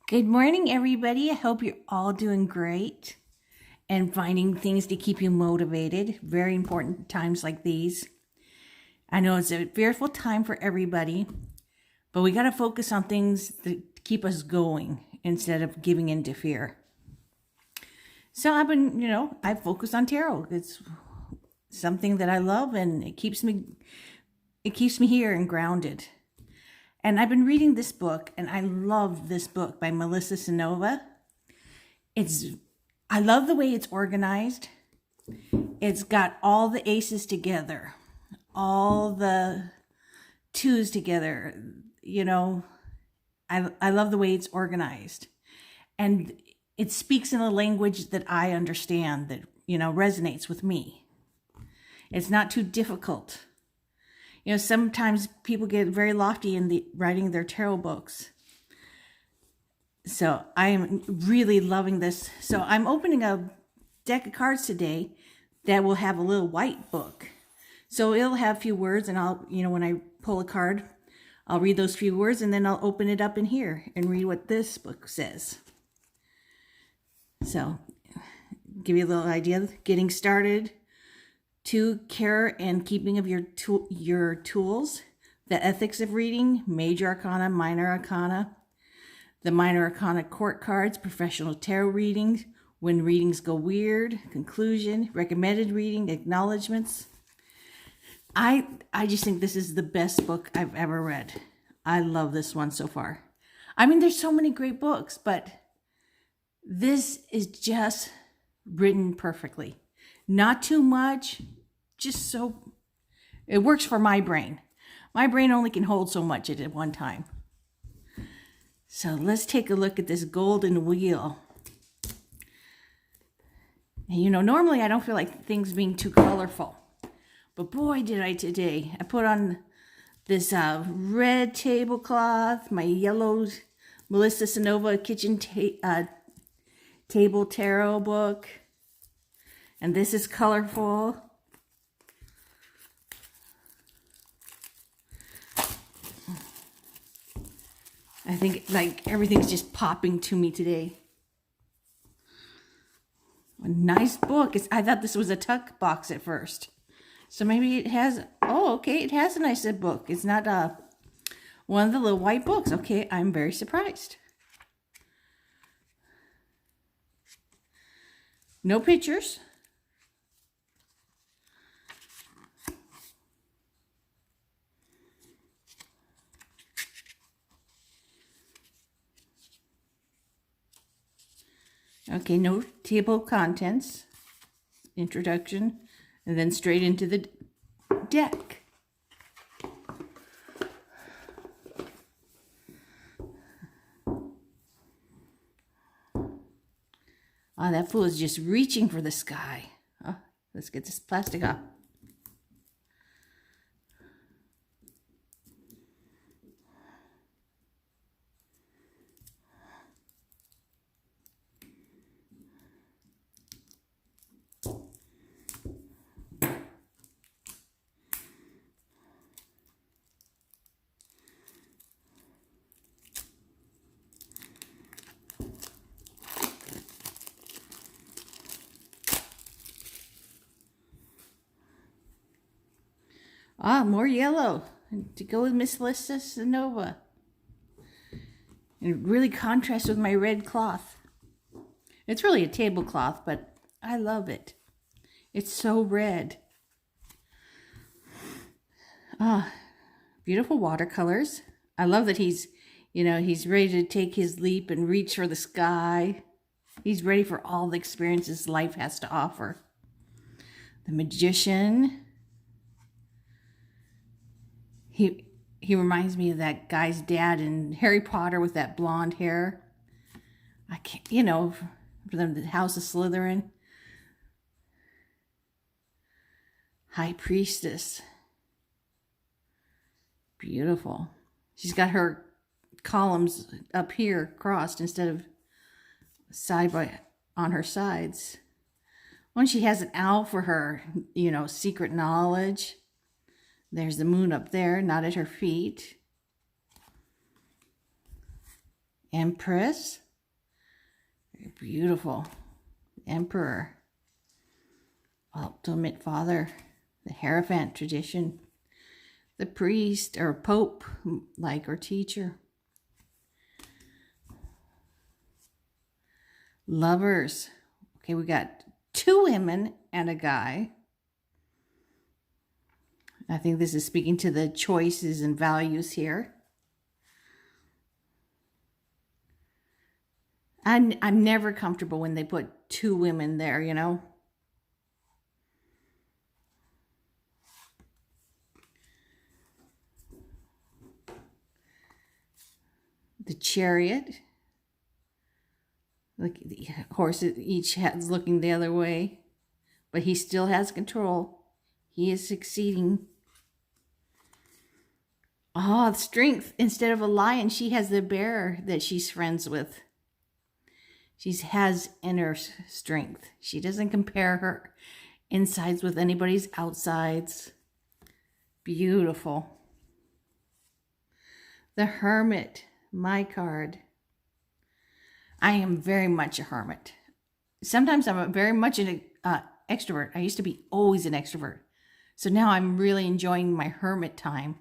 Good morning, everybody. I hope you're all doing great and finding things to keep you motivated. Very important times like these. I know it's a fearful time for everybody, but we got to focus on things that keep us going instead of giving in to fear. So I focus on tarot. It's something that I love, and it keeps me here and grounded. And I've been reading this book, and I love this book by Melissa Sanova. I love the way it's organized. It's got all the aces together, all the twos together. I love the way it's organized. And it speaks in a language that I understand, that, resonates with me. It's not too difficult. Sometimes people get very lofty in writing their tarot books. So I am really loving this. So I'm opening a deck of cards today that will have a little white book. So it'll have a few words, and I'll, when I pull a card, I'll read those few words, and then I'll open it up in here and read what this book says. So give you a little idea, getting started. 2, care and keeping of your tools, the ethics of reading, major arcana, minor arcana, the minor arcana court cards, professional tarot readings, when readings go weird, conclusion, recommended reading, acknowledgments. I just think this is the best book I've ever read. I love this one so far. There's so many great books, but this is just written perfectly. Not too much, just so it works for my brain. My brain only can hold so much at one time. So let's take a look at this golden wheel. And normally I don't feel like things being too colorful, but boy did I today. I put on this red tablecloth, my yellow Melissa Sanova kitchen table tarot book. And this is colorful. I think everything's just popping to me today. A nice book. I thought this was a tuck box at first. So maybe it has, it has a nice book. It's not one of the little white books. Okay, I'm very surprised. No pictures. Okay, no table of contents, introduction, and then straight into the deck. Oh, that fool is just reaching for the sky. Oh, let's get this plastic off. Ah, more yellow to go with Miss Melissa Sanova. And it really contrasts with my red cloth. It's really a tablecloth, but I love it. It's so red. Ah, beautiful watercolors. I love that he's ready to take his leap and reach for the sky. He's ready for all the experiences life has to offer. The Magician. He reminds me of that guy's dad in Harry Potter with that blonde hair. I can't, from the House of Slytherin. High Priestess. Beautiful. She's got her columns up here crossed instead of on her sides. When she has an owl for her, secret knowledge. There's the moon up there, not at her feet. Empress. Very beautiful. Emperor. Ultimate father. The Hierophant tradition. The priest or pope, like, or teacher. Lovers. Okay, we got 2 women and a guy. I think this is speaking to the choices and values here. I'm never comfortable when they put 2 women there, you know. The Chariot. Like the horses, each head's looking the other way, but he still has control. He is succeeding. Oh, strength. Instead of a lion, she has the bear that she's friends with. She has inner strength. She doesn't compare her insides with anybody's outsides. Beautiful. The Hermit, my card. I am very much a hermit. Sometimes I'm very much an extrovert. I used to be always an extrovert. So now I'm really enjoying my hermit time.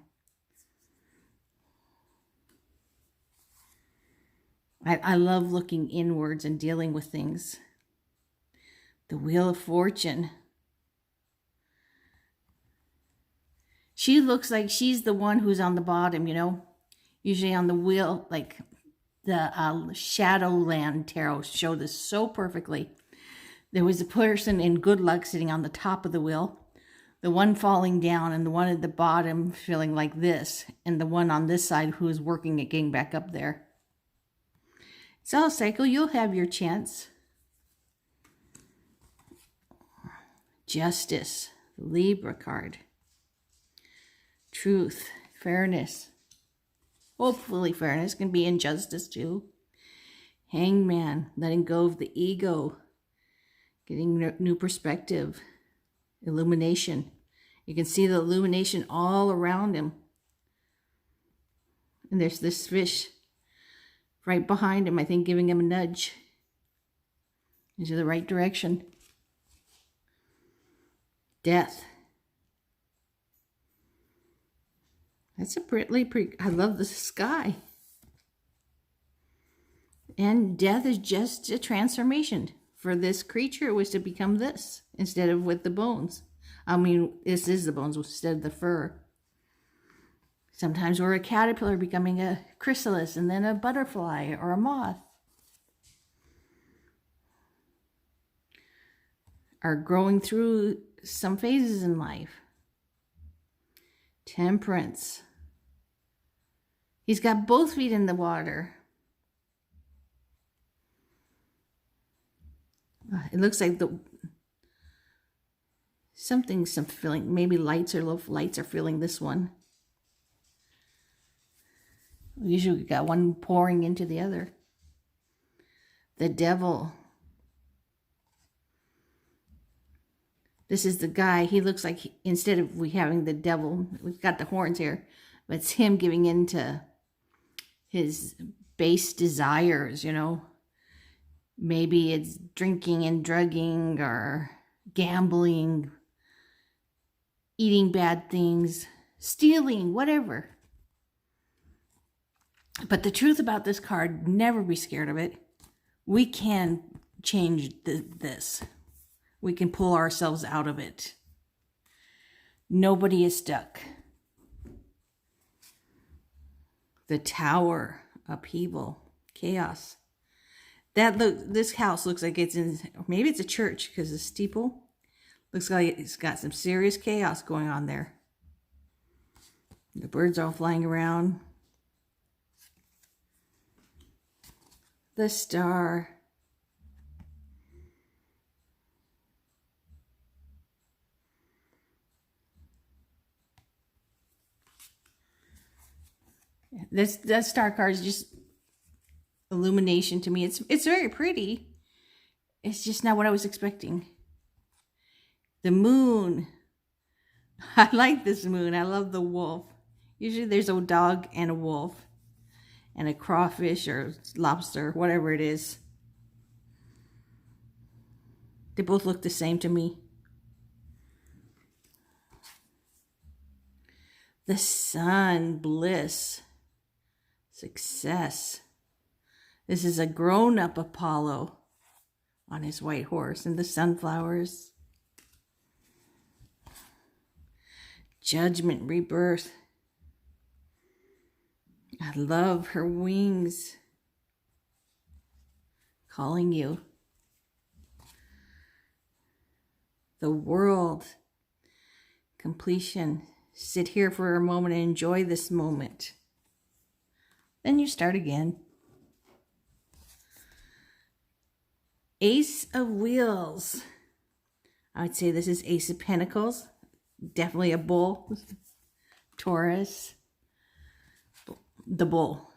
I love looking inwards and dealing with things. The Wheel of Fortune. She looks like she's the one who's on the bottom, you know. Usually on the wheel, like the Shadowland Tarot show this so perfectly. There was a person in good luck sitting on the top of the wheel, the one falling down, and the one at the bottom feeling like this, and the one on this side who is working at getting back up there. It's all cycle. You'll have your chance. Justice, the Libra card. Truth, fairness. Hopefully fairness can be injustice too. Hangman, letting go of the ego. Getting new perspective. Illumination. You can see the illumination all around him. And there's this fish right behind him, I think, giving him a nudge into the right direction. Death. That's a pretty, I love the sky. And death is just a transformation. For this creature, it was to become this instead of with the bones. I mean, this is the bones instead of the fur. Sometimes we're a caterpillar becoming a chrysalis and then a butterfly or a moth. Are growing through some phases in life. Temperance. He's got both feet in the water. It looks like some feeling, maybe lights are feeling this one. Usually we got one pouring into the other. The Devil. This is the guy. He looks like, instead of we having the devil, we've got the horns here, but it's him giving in to his base desires, you know. Maybe it's drinking and drugging or gambling, eating bad things, stealing, whatever. But the truth about this card, never be scared of it. We can change this. We can pull ourselves out of it. Nobody is stuck. The Tower, upheaval, chaos. This house looks like it's in, maybe it's a church because the steeple looks like it's got some serious chaos going on there. The birds are all flying around. The Star. That star card is just illumination to me. It's very pretty. It's just not what I was expecting. The Moon. I like this moon. I love the wolf. Usually there's a dog and a wolf. and a crawfish or lobster, whatever it is. They both look the same to me. The sun, bliss, success. This is a grown-up Apollo on his white horse, and the sunflowers. Judgment, rebirth. I love her wings calling you. The world, completion. Sit here for a moment and enjoy this moment. Then you start again. Ace of Wheels. I would say this is Ace of Pentacles. Definitely a bull. Taurus. The bull.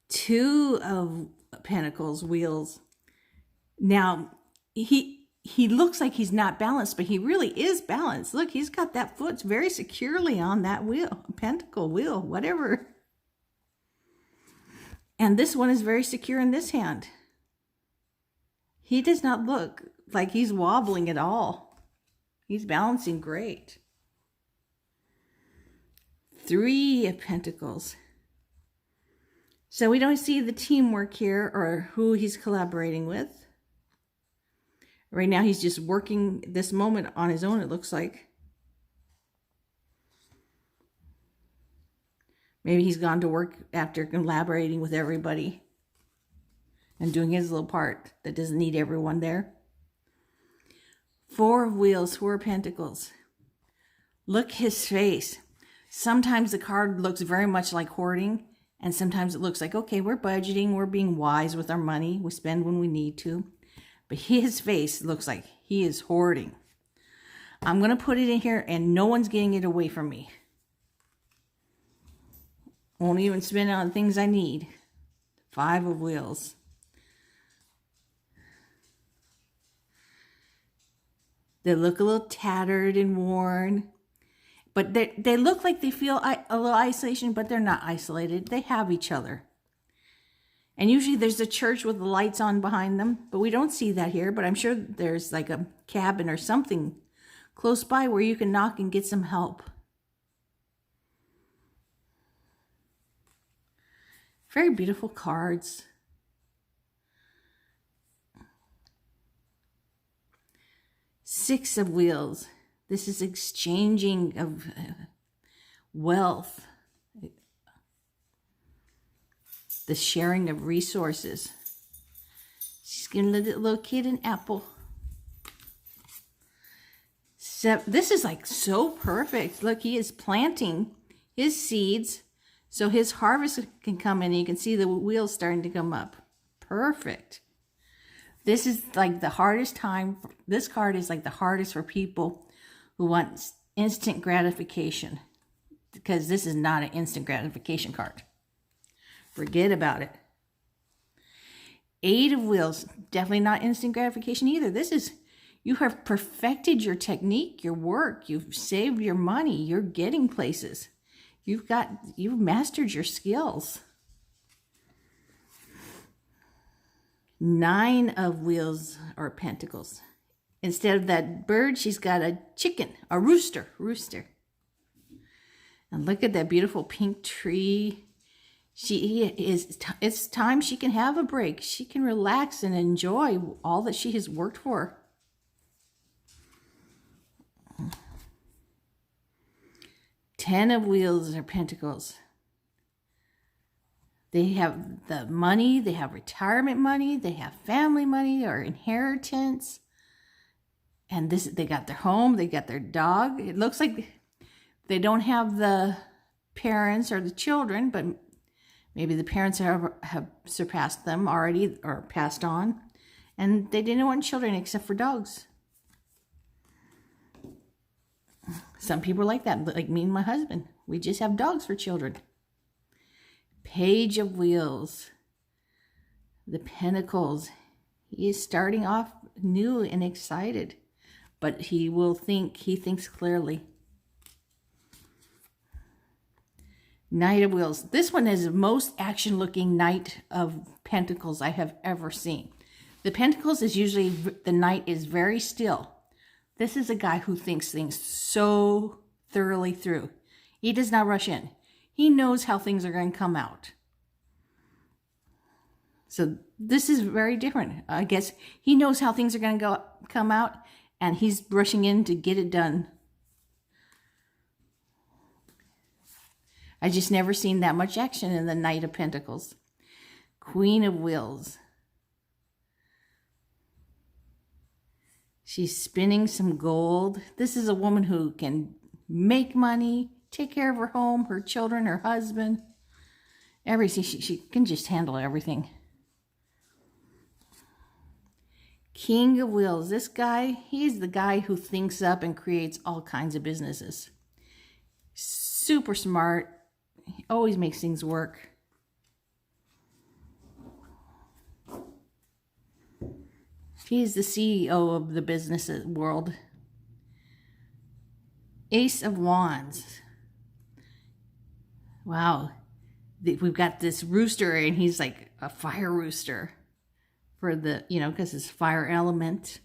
Two of Pentacles, wheels. Now, he looks like he's not balanced, but he really is balanced. Look, he's got that foot very securely on that wheel, pentacle wheel, whatever. And this one is very secure in this hand. He does not look like he's wobbling at all. He's balancing great. Three of Pentacles. So we don't see the teamwork here or who he's collaborating with. Right now he's just working this moment on his own, it looks like. Maybe he's gone to work after collaborating with everybody and doing his little part that doesn't need everyone there. Four of Wheels, Four of Pentacles. Look his face. Sometimes the card looks very much like hoarding, and sometimes it looks like, okay, we're budgeting, we're being wise with our money, we spend when we need to. But his face looks like he is hoarding. I'm going to put it in here and no one's getting it away from me. Won't even spend it on things I need. Five of Wheels. They look a little tattered and worn. But they look like they feel a little isolation, but they're not isolated. They have each other. And usually there's a church with the lights on behind them, but we don't see that here. But I'm sure there's like a cabin or something close by where you can knock and get some help. Very beautiful cards. Six of Wheels. This is exchanging of wealth. The sharing of resources. She's giving the little kid an apple. So this is like so perfect. Look, he is planting his seeds so his harvest can come in. And you can see the wheels starting to come up. Perfect. This is like the hardest time. This card is like the hardest for people who want instant gratification, because this is not an instant gratification card. Forget about it. Eight of Wheels, definitely not instant gratification either. This is, you have perfected your technique, your work, you've saved your money, you're getting places. You've mastered your skills. Nine of Wheels or Pentacles. Instead of that bird, she's got a chicken, a rooster. And look at that beautiful pink tree. It's time she can have a break. She can relax and enjoy all that she has worked for. Ten of Wheels or Pentacles. They have the money, they have retirement money, they have family money or inheritance. And they got their home, they got their dog. It looks like they don't have the parents or the children, but maybe the parents have surpassed them already or passed on. And they didn't want children except for dogs. Some people are like that, like me and my husband. We just have dogs for children. Page of Wheels. The Pentacles. He is starting off new and excited. But he thinks clearly. Knight of Wheels. This one is the most action-looking Knight of Pentacles I have ever seen. The Pentacles is usually, the Knight is very still. This is a guy who thinks things so thoroughly through. He does not rush in. He knows how things are going to come out. So this is very different. I guess he knows how things are going to come out, and he's rushing in to get it done. I just never seen that much action in the Knight of Pentacles. Queen of Wheels. She's spinning some gold. This is a woman who can make money, take care of her home, her children, her husband. Everything. She can just handle everything. King of Wheels. This guy, he's the guy who thinks up and creates all kinds of businesses. Super smart. He always makes things work. He's the CEO of the business world. Ace of Wands. Wow. We've got this rooster, and he's like a fire rooster for the, you know, because it's fire element.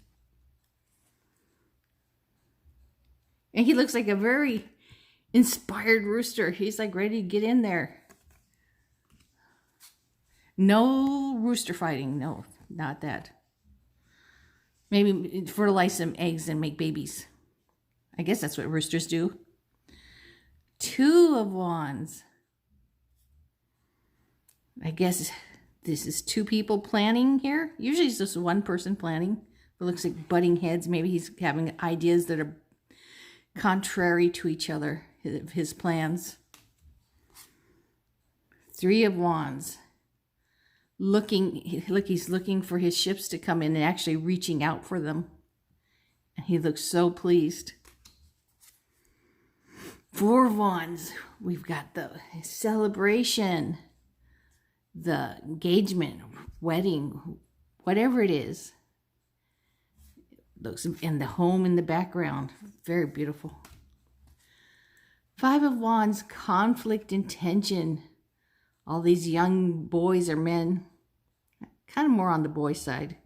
And he looks like a very inspired rooster. He's like ready to get in there. No rooster fighting. No, not that. Maybe fertilize some eggs and make babies. I guess that's what roosters do. Two of Wands. I guess this is two people planning here. Usually it's just one person planning. It looks like butting heads. Maybe he's having ideas that are contrary to each other, his plans. Three of Wands. He's looking for his ships to come in and actually reaching out for them. And he looks so pleased. Four of Wands. We've got the celebration, the engagement, wedding, whatever it is. Looks, and the home in the background. Very beautiful. Five of Wands. Conflict and tension. All these young boys or men. Kind of more on the boy side.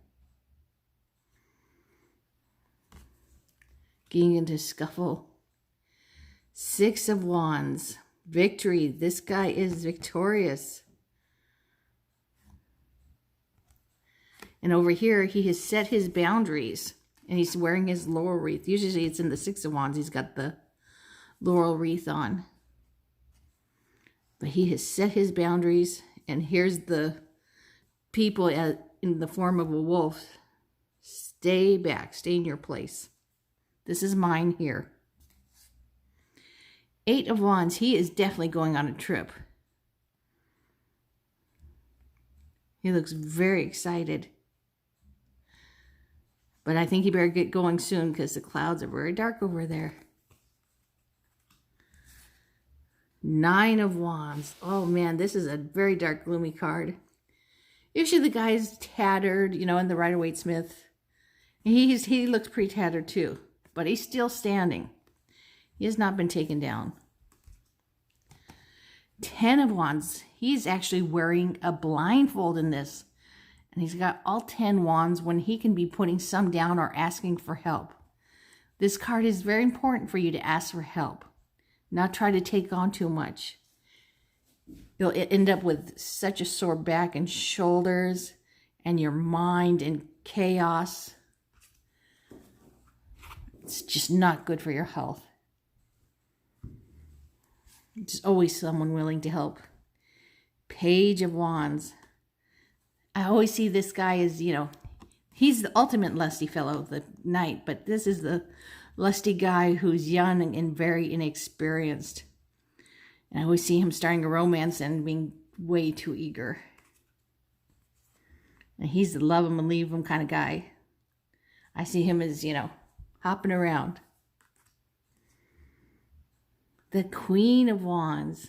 Getting into scuffle. Six of Wands. Victory. This guy is victorious. And over here, he has set his boundaries. And he's wearing his laurel wreath. Usually it's in the Six of Wands. He's got the laurel wreath on. But he has set his boundaries. And here's the people in the form of a wolf. Stay back. Stay in your place. This is mine here. Eight of Wands. He is definitely going on a trip. He looks very excited. But I think he better get going soon because the clouds are very dark over there. Nine of Wands. Oh man, this is a very dark, gloomy card. Usually the guy's tattered, you know, in the Rider-Waite-Smith. He looks pretty tattered too, but he's still standing. He has not been taken down. Ten of Wands. He's actually wearing a blindfold in this. And he's got all 10 wands when he can be putting some down or asking for help. This card is very important for you to ask for help. Not try to take on too much. You'll end up with such a sore back and shoulders and your mind in chaos. It's just not good for your health. There's always someone willing to help. Page of Wands. I always see this guy as, you know, he's the ultimate lusty fellow, the knight, but this is the lusty guy who's young and very inexperienced. And I always see him starting a romance and being way too eager. And he's the love him and leave him kind of guy. I see him as, you know, hopping around. The Queen of Wands.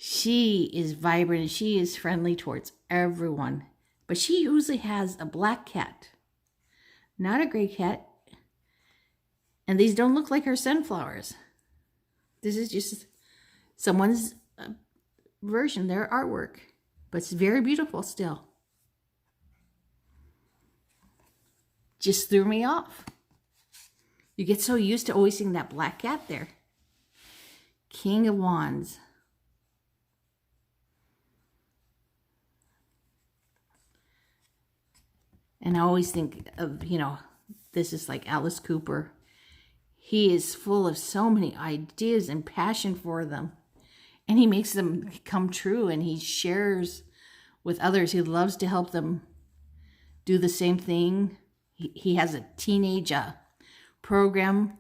She is vibrant and she is friendly towards everyone. But she usually has a black cat, not a gray cat. And these don't look like her sunflowers. This is just someone's version, their artwork, but it's very beautiful still. Just threw me off. You get so used to always seeing that black cat there. King of Wands. And I always think of, this is like Alice Cooper. He is full of so many ideas and passion for them. And he makes them come true, and he shares with others. He loves to help them do the same thing. He has a teenage program.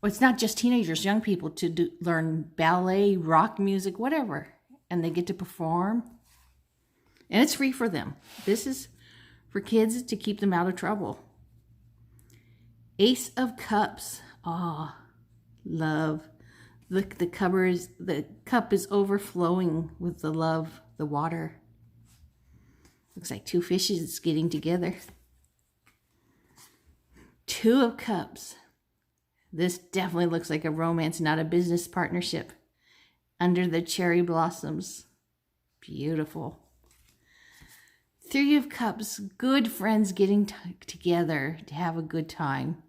Well, it's not just teenagers, young people to learn ballet, rock music, whatever. And they get to perform. And it's free for them. This is for kids to keep them out of trouble. Ace of Cups. Ah, love. Look, the cup is overflowing with the love, the water. Looks like two fishes getting together. Two of Cups. This definitely looks like a romance, not a business partnership. Under the cherry blossoms. Beautiful. Three of Cups. Good friends getting together to have a good time.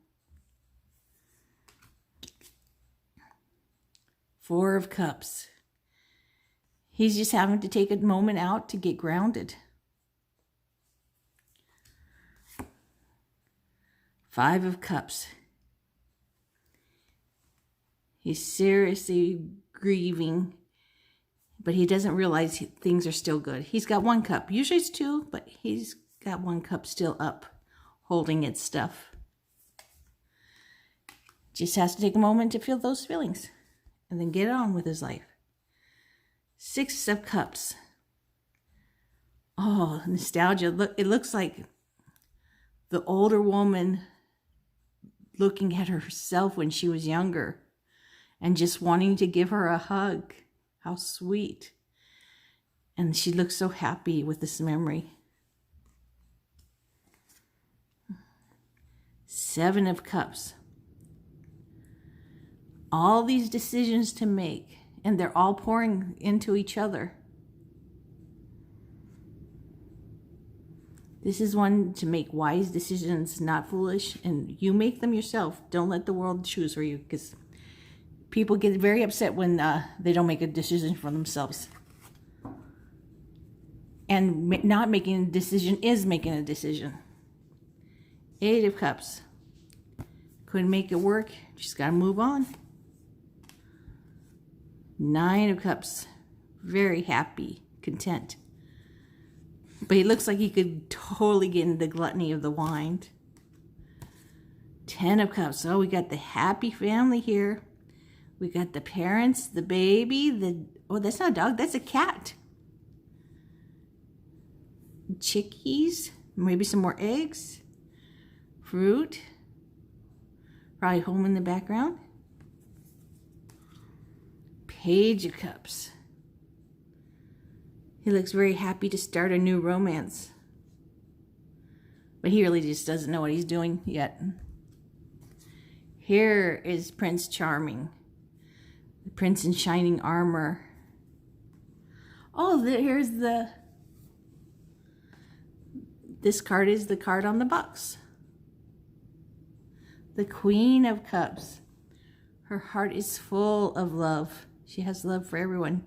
Four of Cups. He's just having to take a moment out to get grounded. Five of Cups. He's seriously grieving, but he doesn't realize things are still good. He's got one cup. Usually it's two, but he's got one cup still up, holding its stuff. Just has to take a moment to feel those feelings and then get on with his life. Six of Cups. Oh, nostalgia. Look, it looks like the older woman looking at herself when she was younger and just wanting to give her a hug. How sweet. And she looks so happy with this memory. Seven of Cups. All these decisions to make, and they're all pouring into each other. This is one to make wise decisions, not foolish, and you make them yourself. Don't let the world choose for you, because people get very upset when they don't make a decision for themselves. And not making a decision is making a decision. Eight of Cups. Couldn't make it work. Just got to move on. Nine of Cups. Very happy, content. But he looks like he could totally get into the gluttony of the wine. 10 of Cups. Oh, we got the happy family here. We got the parents, the baby, oh, that's not a dog, that's a cat. Chickies, maybe some more eggs. Fruit. Probably home in the background. Page of Cups. He looks very happy to start a new romance. But he really just doesn't know what he's doing yet. Here is Prince Charming. The prince in shining armor. Oh, here's this card is the card on the box. The Queen of Cups. Her heart is full of love. She has love for everyone.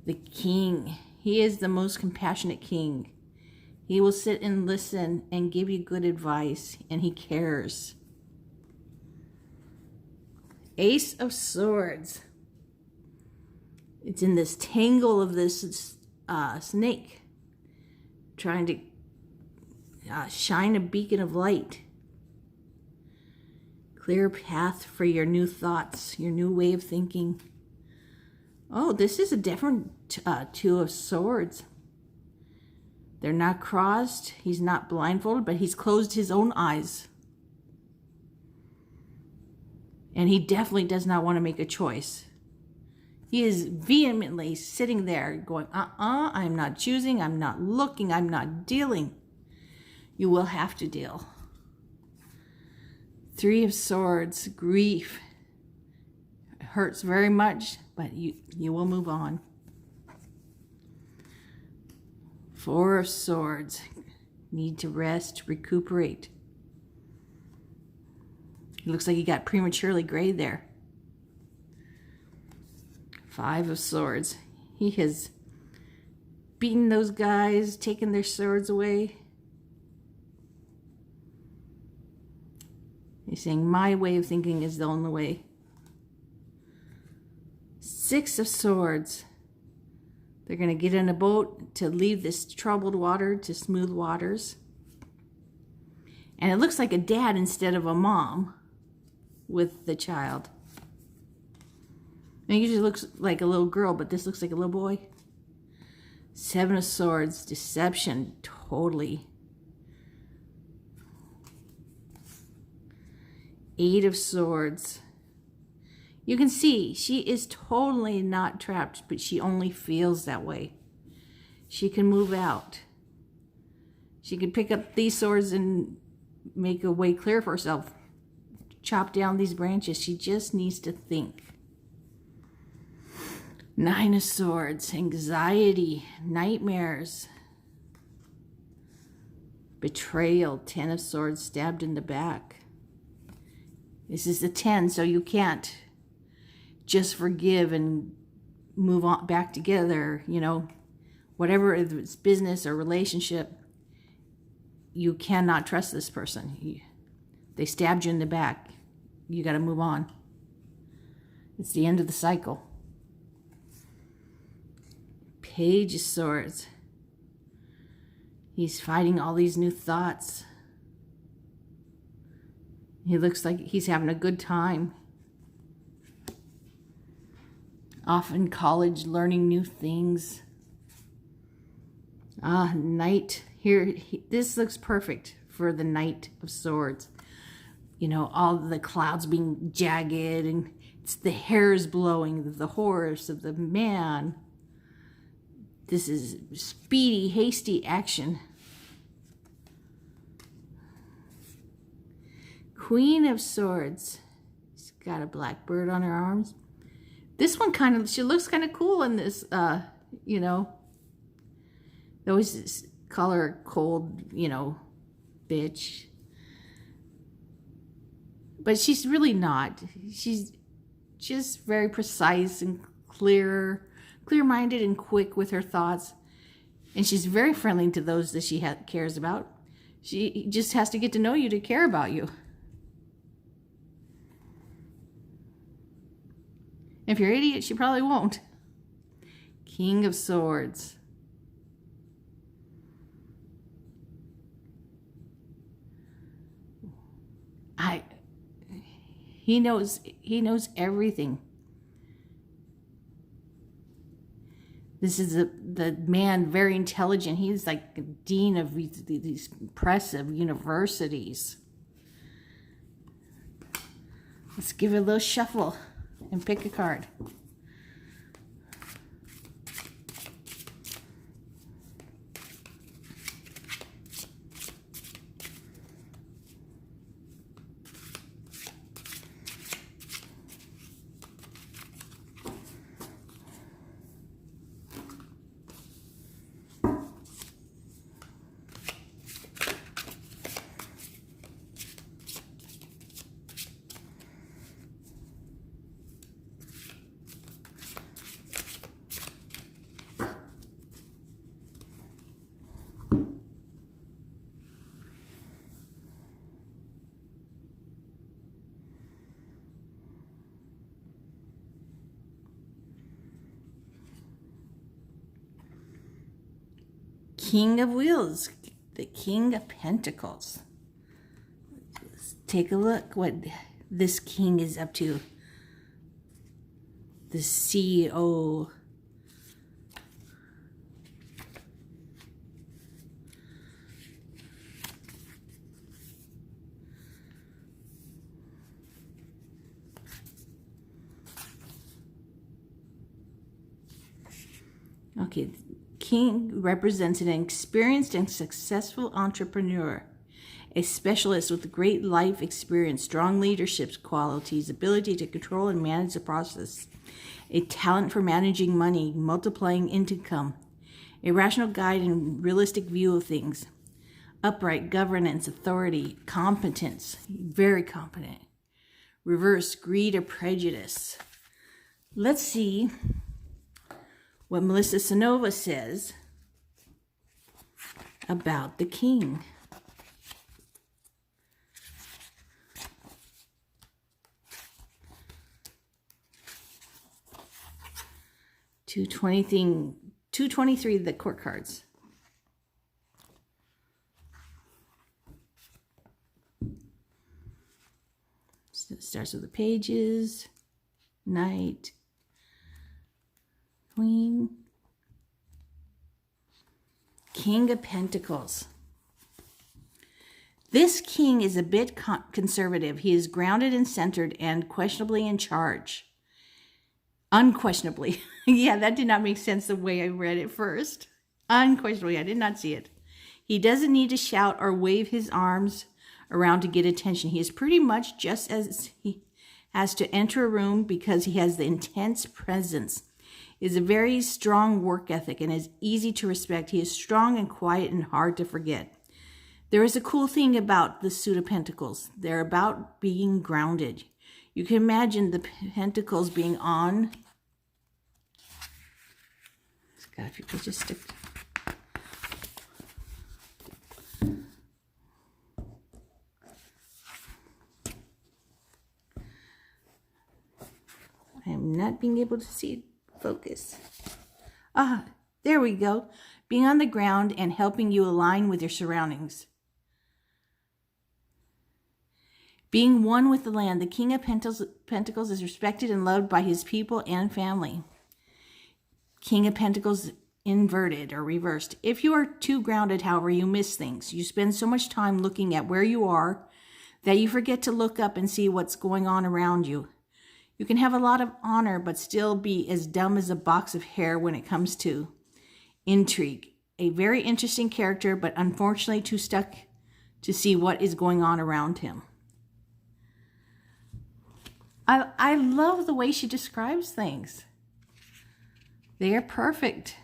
The King. He is the most compassionate king. He will sit and listen and give you good advice, and he cares. Ace of Swords. It's in this tangle of this snake, trying to shine a beacon of light. Clear path for your new thoughts, your new way of thinking. Oh, this is a different Two of Swords. They're not crossed. He's not blindfolded, but he's closed his own eyes. And he definitely does not want to make a choice. He is vehemently sitting there going, I'm not choosing, I'm not looking, I'm not dealing. You will have to deal. Three of Swords, grief. hurts very much, but you will move on. Four of Swords. Need to rest, recuperate. It looks like you got prematurely gray there. Five of Swords. He has beaten those guys, taken their swords away. He's saying, my way of thinking is the only way. Six of Swords. They're going to get in a boat to leave this troubled water to smooth waters. And it looks like a dad instead of a mom with the child. It usually looks like a little girl, but this looks like a little boy. Seven of Swords. Deception. Totally. Eight of Swords. You can see she is totally not trapped, but she only feels that way. She can move out. She can pick up these swords and make a way clear for herself. Chop down these branches. She just needs to think. Nine of Swords. Anxiety. Nightmares. Betrayal. 10 of Swords. Stabbed in the back. This is the 10, so you can't just forgive and move on back together, you know, whatever it's business or relationship, you cannot trust this person. They stabbed you in the back. You got to move on. It's the end of the cycle. Page of Swords. He's fighting all these new thoughts. He looks like he's having a good time. Off in college, learning new things. Knight. Here, this looks perfect for the Knight of Swords. You know, all the clouds being jagged, and it's the hairs blowing, the horse of the man. This is speedy, hasty action. Queen of Swords. She's got a black bird on her arms. This one she looks kind of cool in this, you know. They always call her cold, you know, bitch. But she's really not. She's just very precise and clear-minded and quick with her thoughts. And she's very friendly to those that she cares about. She just has to get to know you to care about you. If you're an idiot, she probably won't. King of Swords. He knows everything. This is the man, very intelligent. He's like the dean of these impressive universities. Let's give it a little shuffle and pick a card. King of Wheels, the King of Pentacles. Let's take a look what this king is up to. The CEO. Okay. King represents an experienced and successful entrepreneur, a specialist with great life experience, strong leadership qualities, ability to control and manage the process, a talent for managing money, multiplying income, a rational guide and realistic view of things, upright governance, authority, competence, very competent, reverse greed or prejudice. Let's see what Melissa Sonova says about the king. $223, the court cards. So it starts with the pages, knight, queen, king of pentacles. This king is a bit conservative. He is grounded and centered and questionably in charge. Unquestionably. Yeah, that did not make sense the way I read it first. Unquestionably, I did not see it. He doesn't need to shout or wave his arms around to get attention. He is pretty much just as he has to enter a room because he has the intense presence. He is a very strong work ethic and is easy to respect. He is strong and quiet and hard to forget. There is a cool thing about the suit of pentacles. They're about being grounded. You can imagine the pentacles being on. God, if you could just stick. I am not being able to see it focus. Ah, there we go. Being on the ground and helping you align with your surroundings. Being one with the land, the King of Pentacles is respected and loved by his people and family. King of Pentacles inverted or reversed. If you are too grounded, however, you miss things. You spend so much time looking at where you are that you forget to look up and see what's going on around you. You can have a lot of honor, but still be as dumb as a box of hair when it comes to intrigue. A very interesting character, but unfortunately too stuck to see what is going on around him. I love the way she describes things. They are perfect.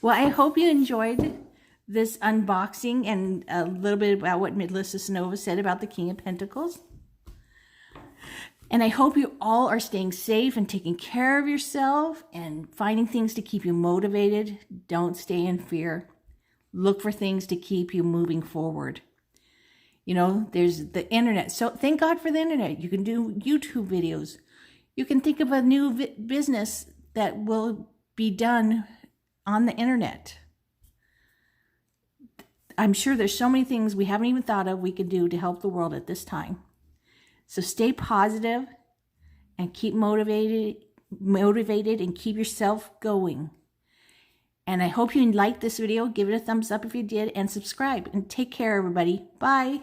Well, I hope you enjoyed this unboxing and a little bit about what Melissa Sonova said about the King of Pentacles. And I hope you all are staying safe and taking care of yourself and finding things to keep you motivated. Don't stay in fear. Look for things to keep you moving forward. You know, there's the internet. So thank God for the internet. You can do YouTube videos. You can think of a new business that will be done on the internet. I'm sure there's so many things we haven't even thought of we can do to help the world at this time. So stay positive and keep motivated and keep yourself going. And I hope you liked this video. Give it a thumbs up if you did and subscribe. And take care, everybody. Bye.